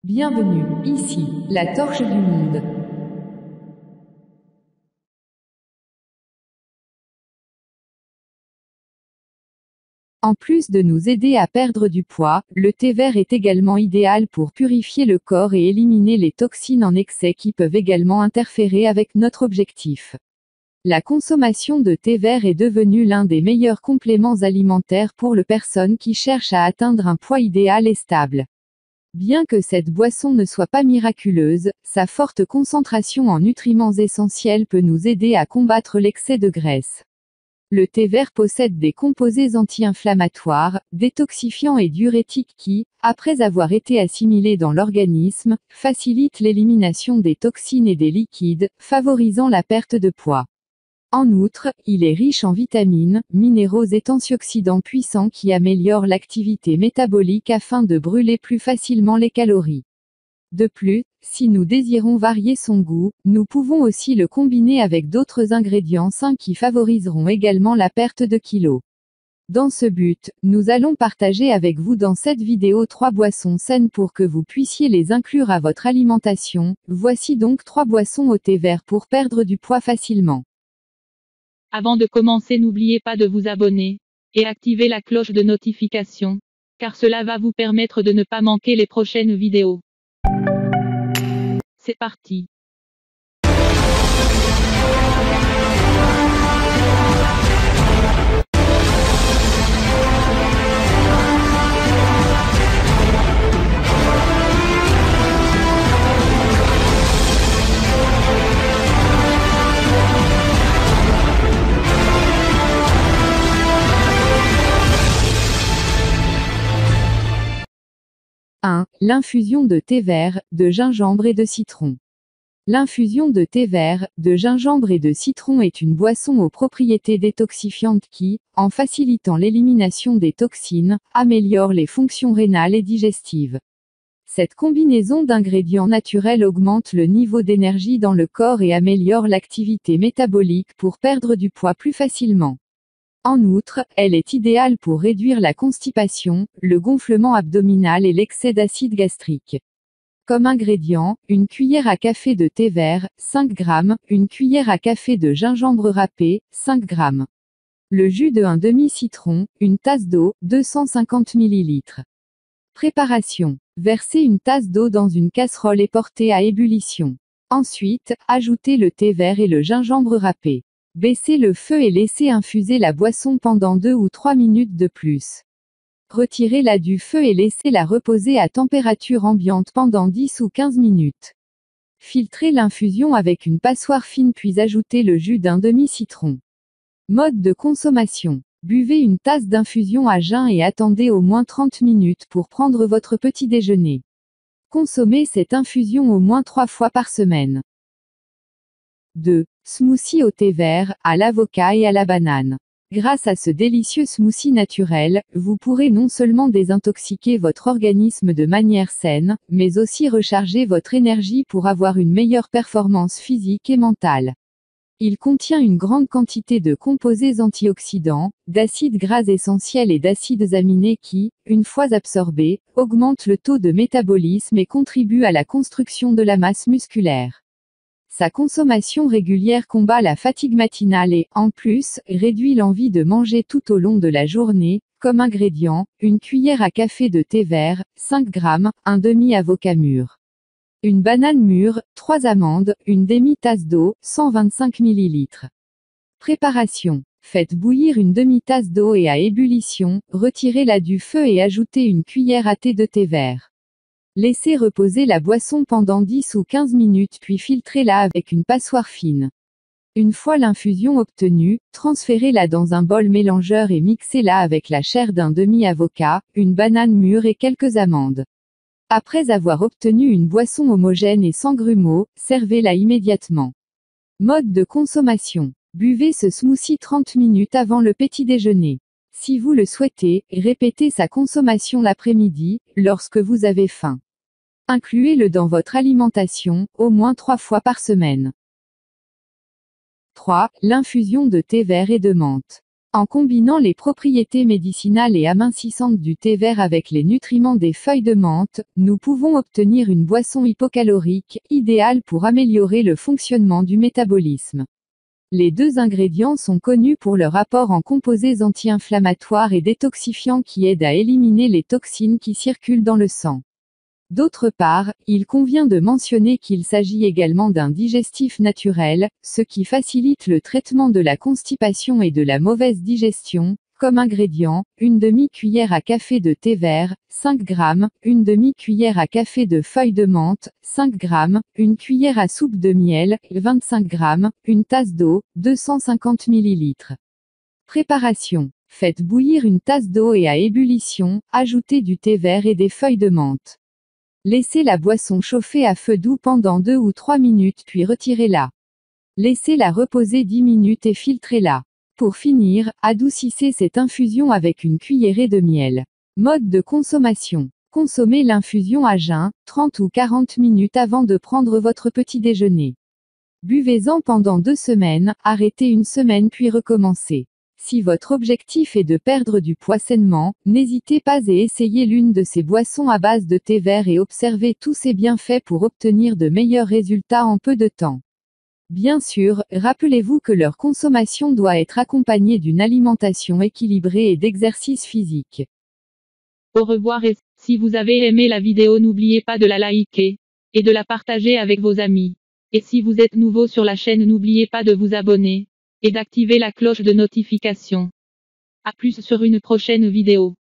Bienvenue, ici, la torche du monde. En plus de nous aider à perdre du poids, le thé vert est également idéal pour purifier le corps et éliminer les toxines en excès qui peuvent également interférer avec notre objectif. La consommation de thé vert est devenue l'un des meilleurs compléments alimentaires pour les personnes qui cherchent à atteindre un poids idéal et stable. Bien que cette boisson ne soit pas miraculeuse, sa forte concentration en nutriments essentiels peut nous aider à combattre l'excès de graisse. Le thé vert possède des composés anti-inflammatoires, détoxifiants et diurétiques qui, après avoir été assimilés dans l'organisme, facilitent l'élimination des toxines et des liquides, favorisant la perte de poids. En outre, il est riche en vitamines, minéraux et antioxydants puissants qui améliorent l'activité métabolique afin de brûler plus facilement les calories. De plus, si nous désirons varier son goût, nous pouvons aussi le combiner avec d'autres ingrédients sains qui favoriseront également la perte de kilos. Dans ce but, nous allons partager avec vous dans cette vidéo 3 boissons saines pour que vous puissiez les inclure à votre alimentation. Voici donc 3 boissons au thé vert pour perdre du poids facilement. Avant de commencer, n'oubliez pas de vous abonner et activer la cloche de notification, car cela va vous permettre de ne pas manquer les prochaines vidéos. C'est parti. L'infusion de thé vert, de gingembre et de citron. L'infusion de thé vert, de gingembre et de citron est une boisson aux propriétés détoxifiantes qui, en facilitant l'élimination des toxines, améliore les fonctions rénales et digestives. Cette combinaison d'ingrédients naturels augmente le niveau d'énergie dans le corps et améliore l'activité métabolique pour perdre du poids plus facilement. En outre, elle est idéale pour réduire la constipation, le gonflement abdominal et l'excès d'acide gastrique. Comme ingrédients, une cuillère à café de thé vert, 5 g, une cuillère à café de gingembre râpé, 5 g. Le jus de un demi-citron, une tasse d'eau, 250 ml. Préparation. Versez une tasse d'eau dans une casserole et portez à ébullition. Ensuite, ajoutez le thé vert et le gingembre râpé. Baissez le feu et laissez infuser la boisson pendant 2 ou 3 minutes de plus. Retirez-la du feu et laissez-la reposer à température ambiante pendant 10 ou 15 minutes. Filtrez l'infusion avec une passoire fine puis ajoutez le jus d'un demi-citron. Mode de consommation. Buvez une tasse d'infusion à jeun et attendez au moins 30 minutes pour prendre votre petit déjeuner. Consommez cette infusion au moins 3 fois par semaine. 2. Smoothie au thé vert, à l'avocat et à la banane. Grâce à ce délicieux smoothie naturel, vous pourrez non seulement désintoxiquer votre organisme de manière saine, mais aussi recharger votre énergie pour avoir une meilleure performance physique et mentale. Il contient une grande quantité de composés antioxydants, d'acides gras essentiels et d'acides aminés qui, une fois absorbés, augmentent le taux de métabolisme et contribuent à la construction de la masse musculaire. Sa consommation régulière combat la fatigue matinale et, en plus, réduit l'envie de manger tout au long de la journée. Comme ingrédient, une cuillère à café de thé vert, 5 g, un demi-avocat mûr. Une banane mûre, 3 amandes, une demi-tasse d'eau, 125 ml. Préparation. Faites bouillir une demi-tasse d'eau et à ébullition, retirez-la du feu et ajoutez une cuillère à thé de thé vert. Laissez reposer la boisson pendant 10 ou 15 minutes puis filtrez-la avec une passoire fine. Une fois l'infusion obtenue, transférez-la dans un bol mélangeur et mixez-la avec la chair d'un demi-avocat, une banane mûre et quelques amandes. Après avoir obtenu une boisson homogène et sans grumeaux, servez-la immédiatement. Mode de consommation. Buvez ce smoothie 30 minutes avant le petit déjeuner. Si vous le souhaitez, répétez sa consommation l'après-midi, lorsque vous avez faim. Incluez-le dans votre alimentation, au moins 3 fois par semaine. 3. L'infusion de thé vert et de menthe. En combinant les propriétés médicinales et amincissantes du thé vert avec les nutriments des feuilles de menthe, nous pouvons obtenir une boisson hypocalorique, idéale pour améliorer le fonctionnement du métabolisme. Les deux ingrédients sont connus pour leur apport en composés anti-inflammatoires et détoxifiants qui aident à éliminer les toxines qui circulent dans le sang. D'autre part, il convient de mentionner qu'il s'agit également d'un digestif naturel, ce qui facilite le traitement de la constipation et de la mauvaise digestion. Comme ingrédients, une demi-cuillère à café de thé vert, 5 g, une demi-cuillère à café de feuilles de menthe, 5 g, une cuillère à soupe de miel, 25 g, une tasse d'eau, 250 ml. Préparation. Faites bouillir une tasse d'eau et à ébullition, ajoutez du thé vert et des feuilles de menthe. Laissez la boisson chauffer à feu doux pendant 2 ou 3 minutes puis retirez-la. Laissez-la reposer 10 minutes et filtrez-la. Pour finir, adoucissez cette infusion avec une cuillerée de miel. Mode de consommation. Consommez l'infusion à jeun, 30 ou 40 minutes avant de prendre votre petit déjeuner. Buvez-en pendant 2 semaines, arrêtez une semaine puis recommencez. Si votre objectif est de perdre du poids sainement, n'hésitez pas et essayez l'une de ces boissons à base de thé vert et observez tous ses bienfaits pour obtenir de meilleurs résultats en peu de temps. Bien sûr, rappelez-vous que leur consommation doit être accompagnée d'une alimentation équilibrée et d'exercice physique. Au revoir et si vous avez aimé la vidéo n'oubliez pas de la liker et de la partager avec vos amis. Et si vous êtes nouveau sur la chaîne n'oubliez pas de vous abonner et d'activer la cloche de notification. À plus sur une prochaine vidéo.